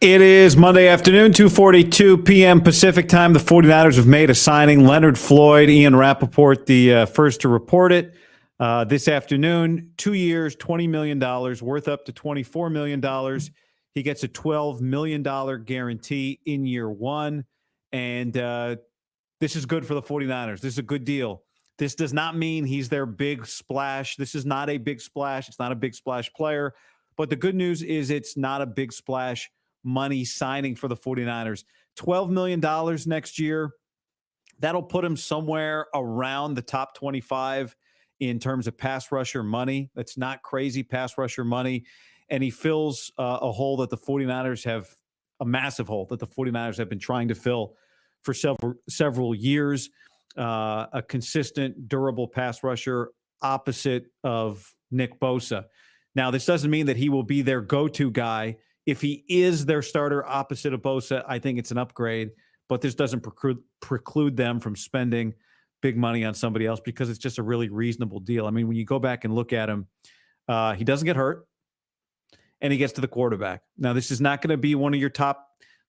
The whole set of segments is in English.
It is Monday afternoon, 2:42 p.m. Pacific time. The 49ers have made a signing. Leonard Floyd, Ian Rappaport, the first to report it this afternoon. 2 years, $20 million, worth up to $24 million. He gets a $12 million guarantee in year one. And this is good for the 49ers. This is a good deal. This does not mean he's their big splash. This is not a big splash. It's not a big splash player. But the good news is it's not a big splash money signing for the 49ers. $12 million next year. That'll put him somewhere around the top 25 in terms of pass rusher money. That's not crazy pass rusher money. And he fills a hole that the 49ers have, a massive hole that the 49ers have been trying to fill for several years. A consistent, durable pass rusher opposite of Nick Bosa. Now, this doesn't mean that he will be their go-to guy. If he is their starter opposite of Bosa, I think it's an upgrade, but this doesn't preclude them from spending big money on somebody else because it's just a really reasonable deal. I mean, when you go back and look at him, he doesn't get hurt, and he gets to the quarterback. Now, this is not going to be one of your top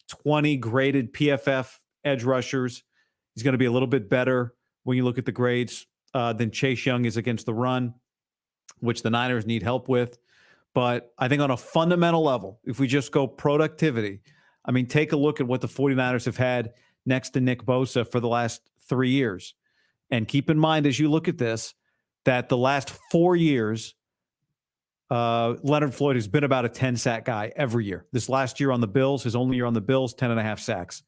20 graded PFF edge rushers. He's going to be a little bit better when you look at the grades than Chase Young is against the run, which the Niners need help with. But I think on a fundamental level, if we just go productivity, I mean, take a look at what the 49ers have had next to Nick Bosa for the last 3 years. And keep in mind, as you look at this, that the last 4 years, Leonard Floyd has been about a 10-sack guy every year. This last year on the Bills, his only year on the Bills, 10.5 sacks.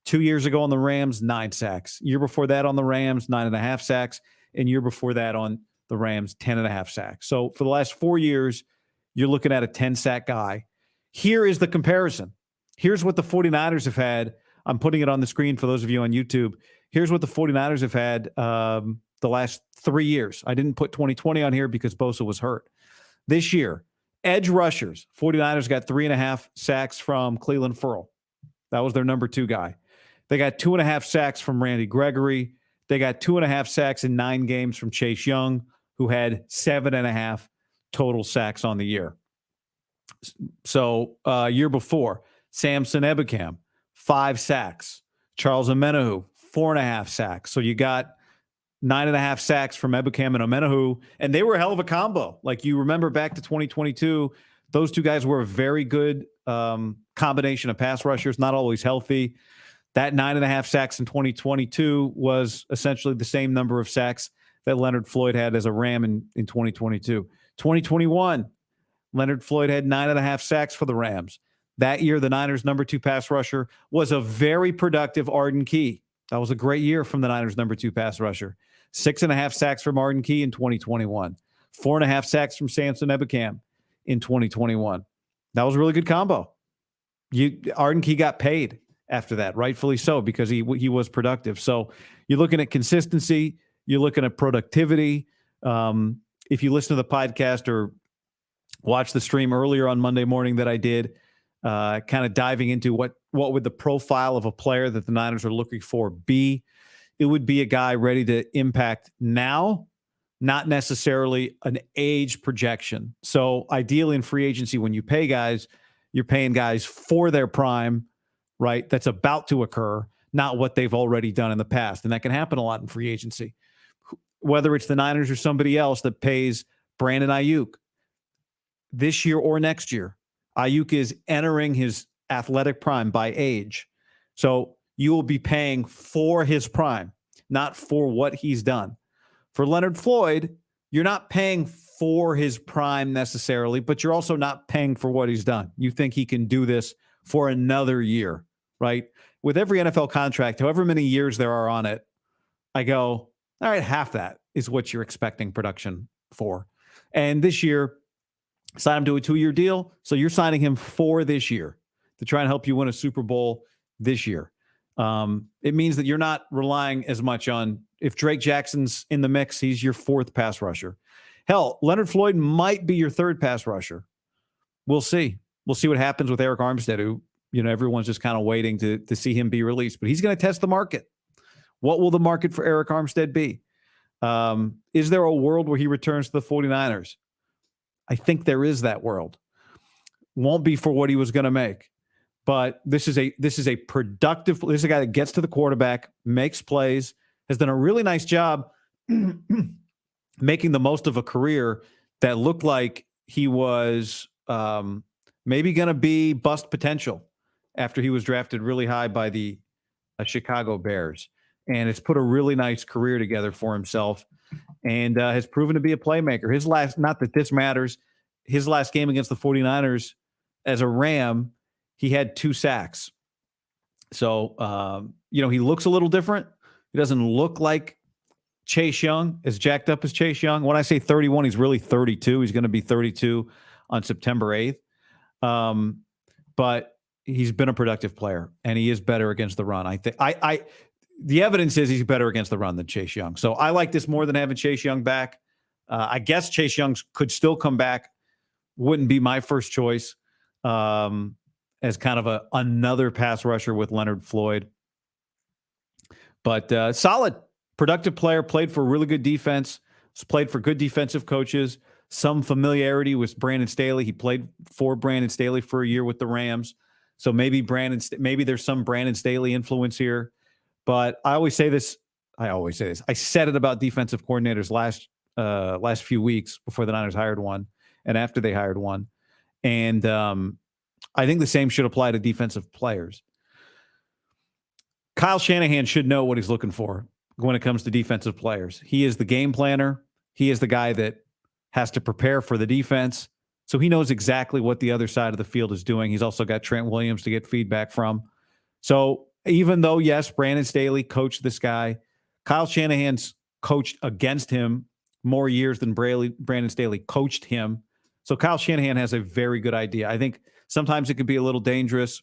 2 years ago on the Rams, 9 sacks. Year before that on the Rams, 9.5 sacks. And year before that on the Rams, 10.5 sacks. So for the last 4 years, you're looking at a 10-sack guy. Here is the comparison. Here's what the 49ers have had. I'm putting it on the screen for those of you on YouTube. Here's what the 49ers have had the last 3 years. I didn't put 2020 on here because Bosa was hurt. This year, edge rushers, 49ers got 3.5 sacks from Cleveland Ferrell. That was their number 2 guy. They got 2.5 sacks from Randy Gregory. They got 2.5 sacks in 9 games from Chase Young, who had 7.5 total sacks on the year. So year before, Samson Ebukam, 5 sacks. Charles Omenihu, 4.5 sacks. So you got 9.5 sacks from Ebukam and Omenihu, and they were a hell of a combo. Like you remember back to 2022, those two guys were a very good combination of pass rushers, not always healthy. That 9.5 sacks in 2022 was essentially the same number of sacks that Leonard Floyd had as a Ram in 2022. 2021, Leonard Floyd had 9.5 sacks for the Rams. That year, the Niners' number 2 pass rusher was a very productive Arden Key. That was a great year from the Niners' number 2 pass rusher. 6.5 sacks from Arden Key in 2021. 4.5 sacks from Samson Ebukam in 2021. That was a really good combo. Arden Key got paid after that, rightfully so, because he was productive. So you're looking at consistency. You're looking at productivity. If you listen to the podcast or watch the stream earlier on Monday morning that I did, kind of diving into what would the profile of a player that the Niners are looking for be, it would be a guy ready to impact now, not necessarily an age projection. So ideally in free agency, when you pay guys, you're paying guys for their prime, right? That's about to occur, not what they've already done in the past. And that can happen a lot in free agency. Whether it's the Niners or somebody else that pays Brandon Ayuk this year or next year, Ayuk is entering his athletic prime by age. So you will be paying for his prime, not for what he's done. For Leonard Floyd, you're not paying for his prime necessarily, but you're also not paying for what he's done. You think he can do this for another year, right? With every NFL contract, however many years there are on it, I go, all right, half that is what you're expecting production for. And this year, sign him to a 2-year deal. So you're signing him for this year to try and help you win a Super Bowl this year. It means that you're not relying as much on, if Drake Jackson's in the mix, he's your 4th pass rusher. Hell, Leonard Floyd might be your 3rd pass rusher. We'll see. We'll see what happens with Eric Armstead, who, everyone's just kind of waiting to see him be released. But he's going to test the market. What will the market for Eric Armstead be? Is there a world where he returns to the 49ers? I think there is that world. Won't be for what he was going to make. But this is a productive. This is a guy that gets to the quarterback, makes plays, has done a really nice job making the most of a career that looked like he was maybe going to be bust potential after he was drafted really high by the Chicago Bears. And it's put a really nice career together for himself and has proven to be a playmaker. His last, not that this matters, his last game against the 49ers as a Ram, he had 2 sacks. So, he looks a little different. He doesn't look like Chase Young, as jacked up as Chase Young. When I say 31, he's really 32. He's going to be 32 on September 8th. But he's been a productive player, and he is better against the run. I think the evidence is he's better against the run than Chase Young. So I like this more than having Chase Young back. I guess Chase Young could still come back. Wouldn't be my first choice as kind of another pass rusher with Leonard Floyd. But solid, productive player, played for a really good defense, played for good defensive coaches, some familiarity with Brandon Staley. He played for Brandon Staley for a year with the Rams. So maybe there's some Brandon Staley influence here. But I said it about defensive coordinators last few weeks before the Niners hired one and after they hired one. And I think the same should apply to defensive players. Kyle Shanahan should know what he's looking for when it comes to defensive players. He is the game planner. He is the guy that has to prepare for the defense. So he knows exactly what the other side of the field is doing. He's also got Trent Williams to get feedback from. So even though, yes, Brandon Staley coached this guy, Kyle Shanahan's coached against him more years than Brandon Staley coached him. So Kyle Shanahan has a very good idea. I think sometimes it could be a little dangerous.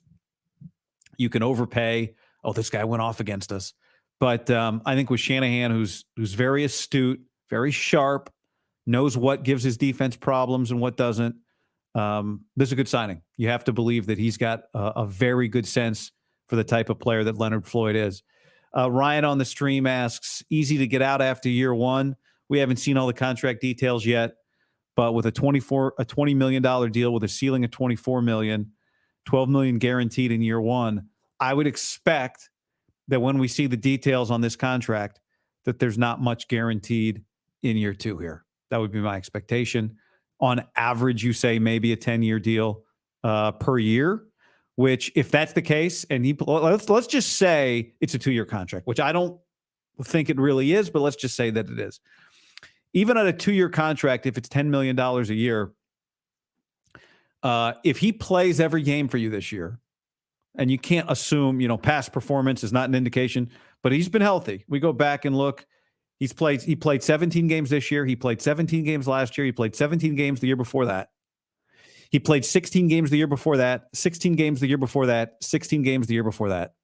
You can overpay. Oh, this guy went off against us. But I think with Shanahan, who's very astute, very sharp, knows what gives his defense problems and what doesn't, this is a good signing. You have to believe that he's got a very good sense for the type of player that Leonard Floyd is. Ryan on the stream asks, easy to get out after year one. We haven't seen all the contract details yet, but with a $20 million deal with a ceiling of $24 million, $12 million guaranteed in year one, I would expect that when we see the details on this contract, that there's not much guaranteed in year two here. That would be my expectation. On average, you say maybe a 10-year deal per year, which if that's the case, and let's just say it's a 2-year contract, which I don't think it really is, but let's just say that it is. Even at a 2-year contract, if it's $10 million a year, if he plays every game for you this year, and you can't assume, past performance is not an indication, but he's been healthy. We go back and look. He played 17 games this year. He played 17 games last year. He played 17 games the year before that. He played 16 games the year before that, 16 games the year before that, 16 games the year before that.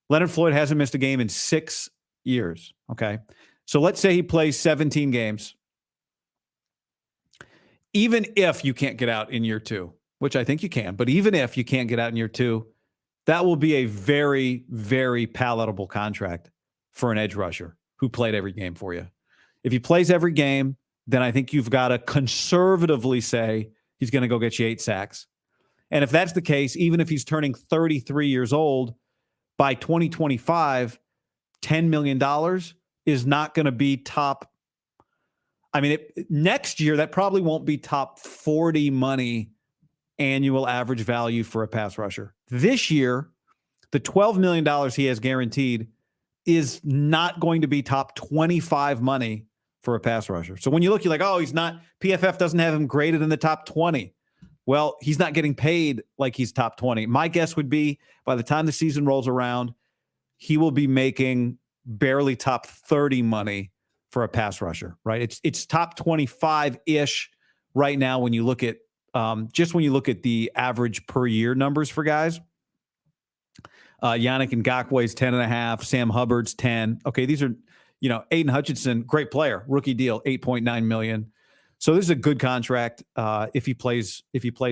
Leonard Floyd hasn't missed a game in 6 years, okay? So let's say he plays 17 games. Even if you can't get out in year two, which I think you can, but even if you can't get out in year two, that will be a very, very palatable contract for an edge rusher who played every game for you. If he plays every game, then I think you've got to conservatively say he's going to go get you 8 sacks. And if that's the case, even if he's turning 33 years old, by 2025, $10 million is not going to be top. I mean, next year, that probably won't be top 40 money annual average value for a pass rusher. This year, the $12 million he has guaranteed is not going to be top 25 money for a pass rusher. So when you look, you're like, oh, he's not, PFF doesn't have him graded in the top 20. Well, he's not getting paid like he's top 20. My guess would be by the time the season rolls around, he will be making barely top 30 money for a pass rusher, right? It's top 25-ish right now when you look at just when you look at the average per year numbers for guys. Yannick Ngakwe's 10.5, Sam Hubbard's 10. Okay, these are, Aiden Hutchinson, great player, rookie deal, $8.9 million. So this is a good contract if he plays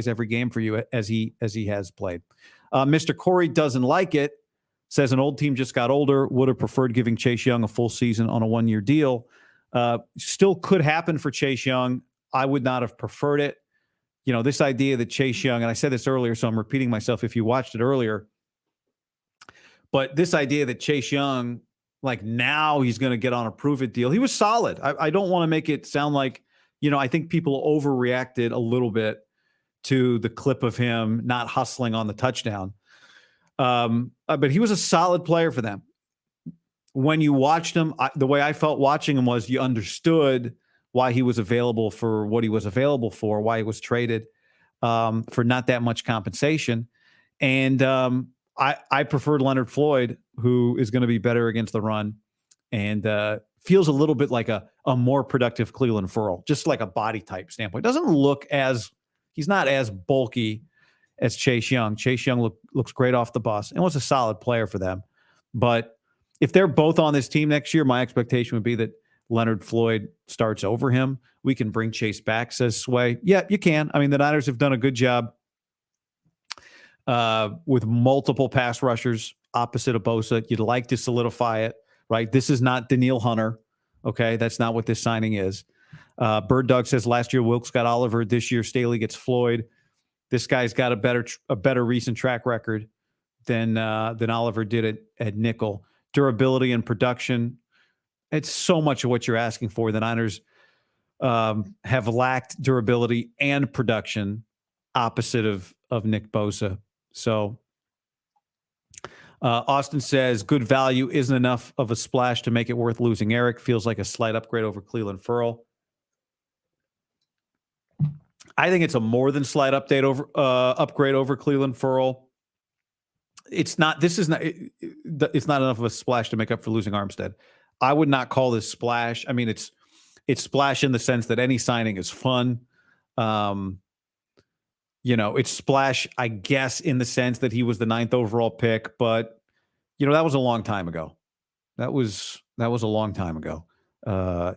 every game for you as he has played. Mr. Corey doesn't like it. Says an old team just got older. Would have preferred giving Chase Young a full season on a 1-year deal. Still could happen for Chase Young. I would not have preferred it. this idea that Chase Young, and I said this earlier, so I'm repeating myself if you watched it earlier, but this idea that Chase Young, like now he's going to get on a prove it deal. He was solid. I don't want to make it sound like, I think people overreacted a little bit to the clip of him not hustling on the touchdown. But he was a solid player for them. When you watched him, the way I felt watching him was you understood why he was available for what he was available for, why he was traded for not that much compensation. And I preferred Leonard Floyd, who is going to be better against the run and feels a little bit like a more productive Cleveland Ferrell, just like a body type standpoint. Doesn't look he's not as bulky as Chase Young. Chase Young looks great off the bus and was a solid player for them. But if they're both on this team next year, my expectation would be that Leonard Floyd starts over him. We can bring Chase back, says Sway. Yeah, you can. I mean, the Niners have done a good job with multiple pass rushers opposite of Bosa. You'd like to solidify it, right? This is not Daniil Hunter. Okay, that's not what this signing is. Bird Dog says last year Wilkes got Oliver. This year Staley gets Floyd. This guy's got a better recent track record than Oliver did at nickel. Durability and production. It's so much of what you're asking for. The Niners have lacked durability and production opposite of Nick Bosa. So Austin says good value isn't enough of a splash to make it worth losing Eric. Feels like a slight upgrade over Cleveland Ferrell. I think it's a more than slight upgrade over Cleveland Ferrell. It's not enough of a splash to make up for losing Armstead. I would not call this splash. I mean, it's splash in the sense that any signing is fun. It's splash, I guess, in the sense that he was the 9th overall pick, but that was a long time ago. That was a long time ago.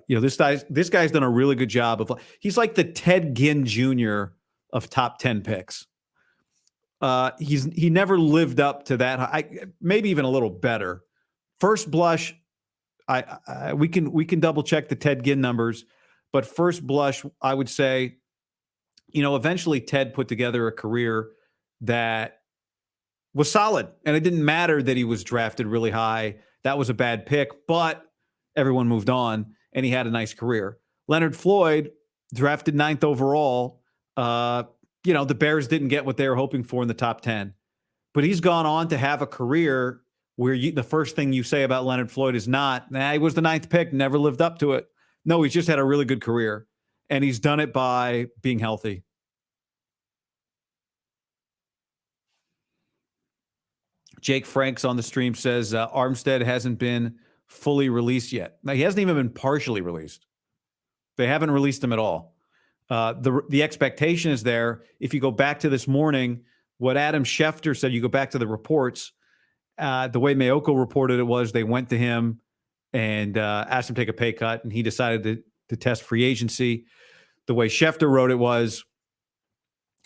This guy's done a really good job he's like the Ted Ginn Jr. of top 10 picks. He never lived up to that. Maybe even a little better. First blush, we can double check the Ted Ginn numbers, but first blush, I would say, eventually Ted put together a career that was solid, and it didn't matter that he was drafted really high. That was a bad pick, but everyone moved on, and he had a nice career. Leonard Floyd, drafted 9th overall. The Bears didn't get what they were hoping for in the top 10, but he's gone on to have a career where the first thing you say about Leonard Floyd is not, he was the 9th pick, never lived up to it. No, he's just had a really good career, and he's done it by being healthy. Jake Franks on the stream says Armstead hasn't been fully released yet. Now, he hasn't even been partially released. They haven't released him at all. The expectation is there. If you go back to this morning, what Adam Schefter said, you go back to the reports, the way Mayoko reported it was they went to him and asked him to take a pay cut, and he decided to test free agency. The way Schefter wrote it was,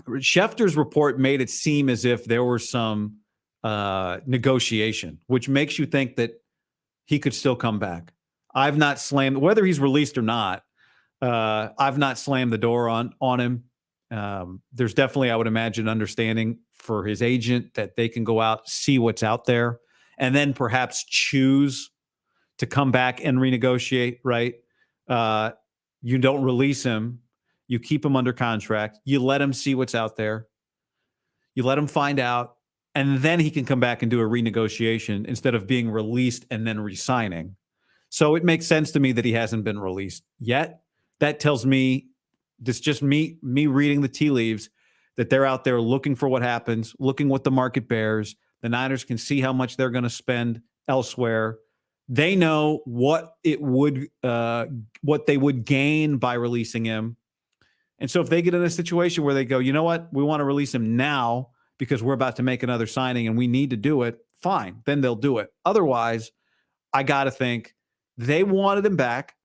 Schefter's report made it seem as if there were some negotiation, which makes you think that he could still come back. I've not slammed, whether he's released or not, I've not slammed the door on him. There's definitely, I would imagine, understanding for his agent that they can go out, see what's out there, and then perhaps choose to come back and renegotiate, right? You don't release him. You keep him under contract. You let him see what's out there. You let him find out, and then he can come back and do a renegotiation instead of being released and then re-signing. So it makes sense to me that he hasn't been released yet. That tells me, this just me reading the tea leaves, that they're out there looking for what happens, looking what the market bears. The Niners can see how much they're going to spend elsewhere. They know what they would gain by releasing him. And so if they get in a situation where they go, you know what, we want to release him now because we're about to make another signing and we need to do it, fine, then they'll do it. Otherwise, I got to think they wanted him back,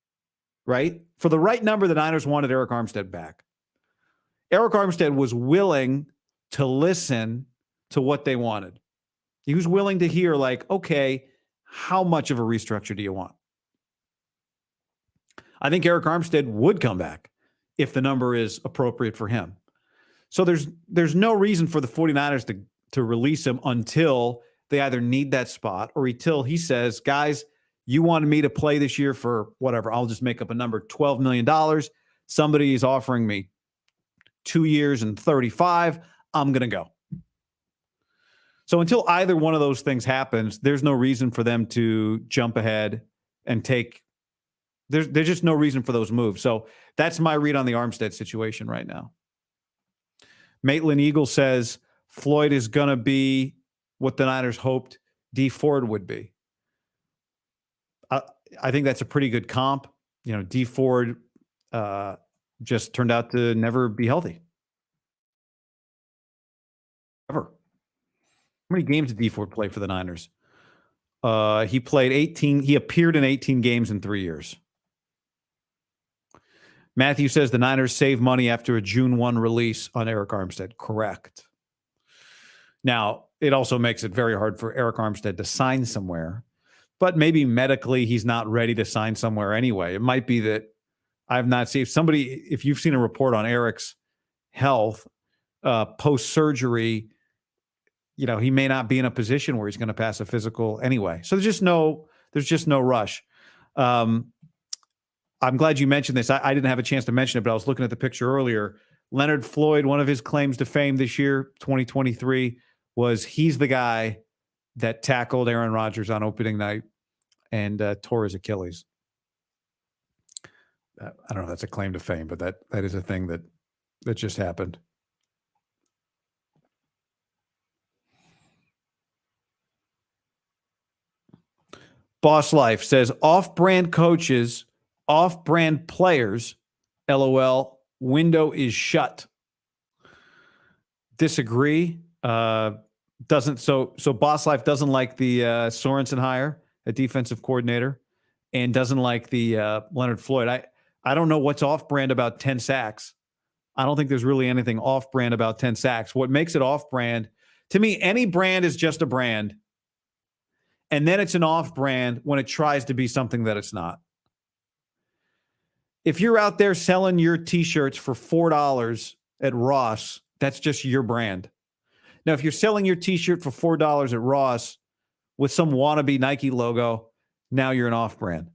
right? For the right number, the Niners wanted Eric Armstead back. Eric Armstead was willing to listen to what they wanted. He was willing to hear, like, okay, how much of a restructure do you want? I think Eric Armstead would come back if the number is appropriate for him. So there's no reason for the 49ers to release him until they either need that spot or until he says, guys, you wanted me to play this year for whatever, I'll just make up a number, $12 million. Somebody is offering me 2 years and 35. I'm going to go. So until either one of those things happens, there's no reason for them to jump ahead and take. There's just no reason for those moves. So that's my read on the Armstead situation right now. Maitland Eagle says Floyd is going to be what the Niners hoped D Ford would be. I think that's a pretty good comp. You know, D Ford just turned out to never be healthy. Ever. How many games did D Ford play for the Niners? He played 18. He appeared in 18 games in 3 years. Matthew says the Niners save money after a June 1 release on Eric Armstead. Correct. Now, it also makes it very hard for Eric Armstead to sign somewhere, but maybe medically he's not ready to sign somewhere anyway. It might be that I've not seen if you've seen a report on Eric's health post-surgery, you know, he may not be in a position where he's going to pass a physical anyway. So there's just no rush. I'm glad you mentioned this. I didn't have a chance to mention it, but I was looking at the picture earlier. Leonard Floyd, one of his claims to fame this year, 2023, was he's the guy that tackled Aaron Rodgers on opening night and tore his Achilles. I don't know if that's a claim to fame, but that is a thing that just happened. Boss Life says off-brand coaches, off-brand players, LOL, window is shut. Disagree. So Boss Life doesn't like the Sorensen hire, a defensive coordinator, and doesn't like the Leonard Floyd. I don't know what's off-brand about 10 sacks. I don't think there's really anything off-brand about 10 sacks. What makes it off-brand, to me, any brand is just a brand. And then it's an off-brand when it tries to be something that it's not. If you're out there selling your T-shirts for $4 at Ross, that's just your brand. Now, if you're selling your T-shirt for $4 at Ross with some wannabe Nike logo, now you're an off-brand.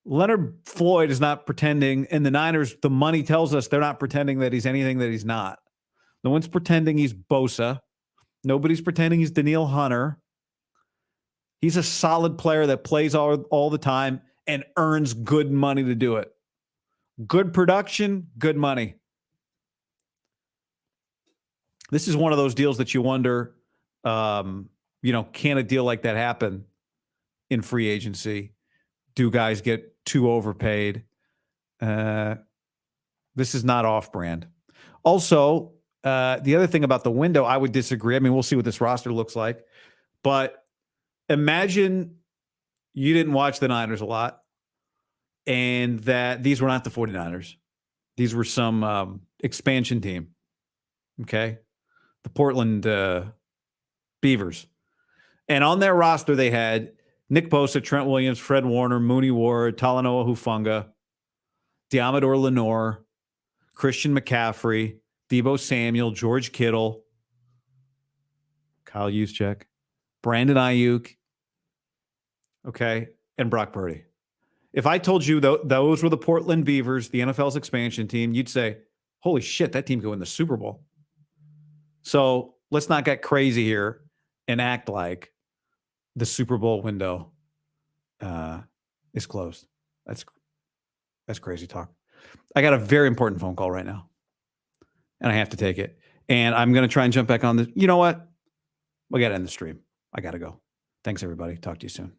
Leonard Floyd is not pretending, and the Niners, the money tells us they're not pretending that he's anything that he's not. No one's pretending he's Bosa. Nobody's pretending he's Danielle Hunter. He's a solid player that plays all the time and earns good money to do it. Good production, good money. This is one of those deals that you wonder, can a deal like that happen in free agency? Do guys get too overpaid? This is not off-brand. Also, the other thing about the window, I would disagree. I mean, we'll see what this roster looks like. But imagine you didn't watch the Niners a lot and that these were not the 49ers. These were some expansion team, okay? The Portland Beavers. And on their roster, they had Nick Bosa, Trent Williams, Fred Warner, Mooney Ward, Talanoa Hufanga, Diamador Lenore, Christian McCaffrey, Deebo Samuel, George Kittle, Kyle Juszczyk, Brandon Ayuk, okay, and Brock Purdy. If I told you those were the Portland Beavers, the NFL's expansion team, you'd say, holy shit, that team could win the Super Bowl. So let's not get crazy here and act like the Super Bowl window is closed. That's crazy talk. I got a very important phone call right now, and I have to take it. And I'm going to try and jump back on this. You know what? We got to end the stream. I got to go. Thanks, everybody. Talk to you soon.